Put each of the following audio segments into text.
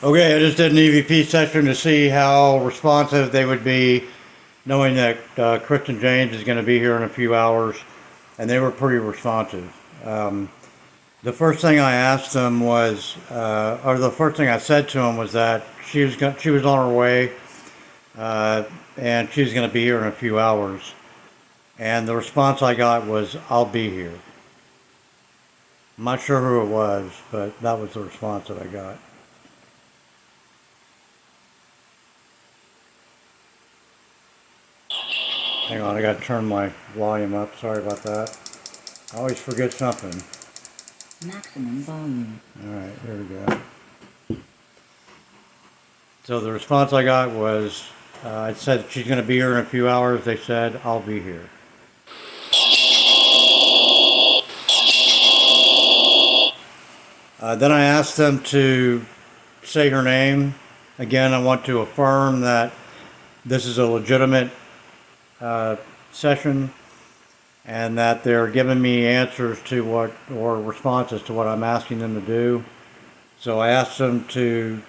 Okay, I just did an EVP session to see how responsive they would be, knowing that Kristen James is going to be here in a few hours, and they were pretty responsive. Um, the first thing I asked them was, or the first thing I said to them was that she was on her way, uh, and she's going to be here in a few hours. And the response I got was, "I'll be here." I'm not sure who it was, but that was the response that I got. Hang on, I got to turn my volume up. Sorry about that. I always forget something. Maximum volume. All right, here we go. So the response I got was, I said she's going to be here in a few hours. They said, "I'll be here." Then I asked them to say her name. Again, I want to affirm that this is a legitimate uh, session and that they're giving me answers to what, or responses to what I'm asking them to do. So I asked them to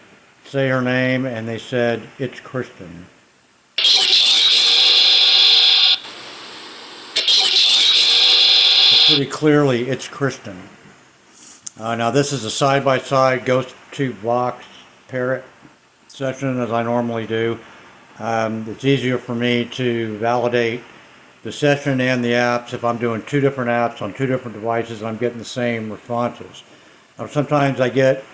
say her name, and they said, "It's Kristen." So pretty clearly, it's Kristen. Now, this is a side-by-side ghost tube box parrot session, as I normally do. It's easier for me to validate the session and the apps if I'm doing two different apps on two different devices and I'm getting the same responses. Sometimes I get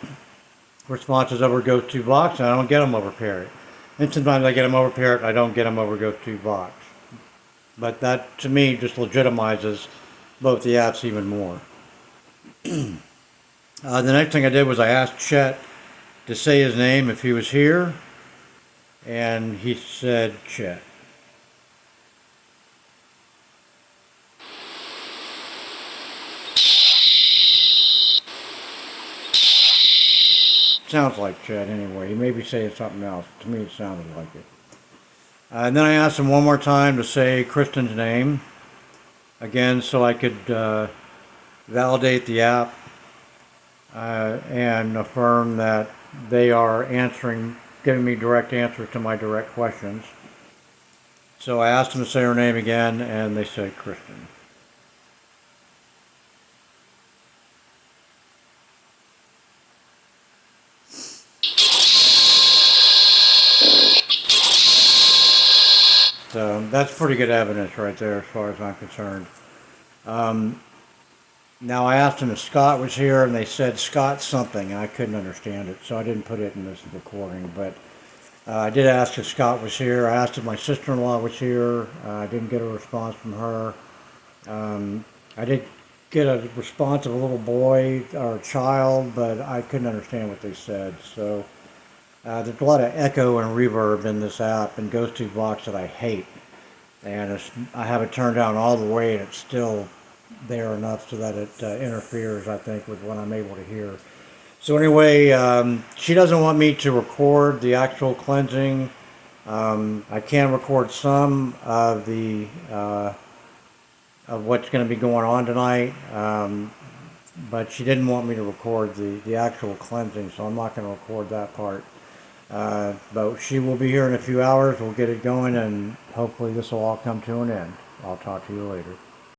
responses over Ghost2Box and I don't get them over Parrot. And sometimes I get them over Parrot and I don't get them over Ghost2Box. But that, to me, just legitimizes both the apps even more. The next thing I did was I asked Chet to say his name if he was here, and he said Chet. Sounds like Chet anyway. He may be saying something else. To me, it sounded like it. And then I asked him one more time to say Kristen's name again so I could validate the app and affirm that they are answering, giving me direct answers to my direct questions. So I asked them to say her name again, and they said Kristen. So that's pretty good evidence right there as far as I'm concerned. Um, Now I asked them if Scott was here, and they said Scott something, and I couldn't understand it, so I didn't put it in this recording. But I did ask if Scott was here. I asked if my sister-in-law was here. I didn't get a response from her. I did get a response of a little boy or a child, but I couldn't understand what they said. So there's a lot of echo and reverb in this app and Ghost2Box that I hate, and I have it turned down all the way, and it's still there enough so that it interferes, I think, with what I'm able to hear. So anyway, she doesn't want me to record the actual cleansing. I can record some of the of what's going to be going on tonight, but she didn't want me to record the actual cleansing, so I'm not going to record that part. But she will be here in a few hours. We'll get it going, and hopefully this will all come to an end. I'll talk to you later.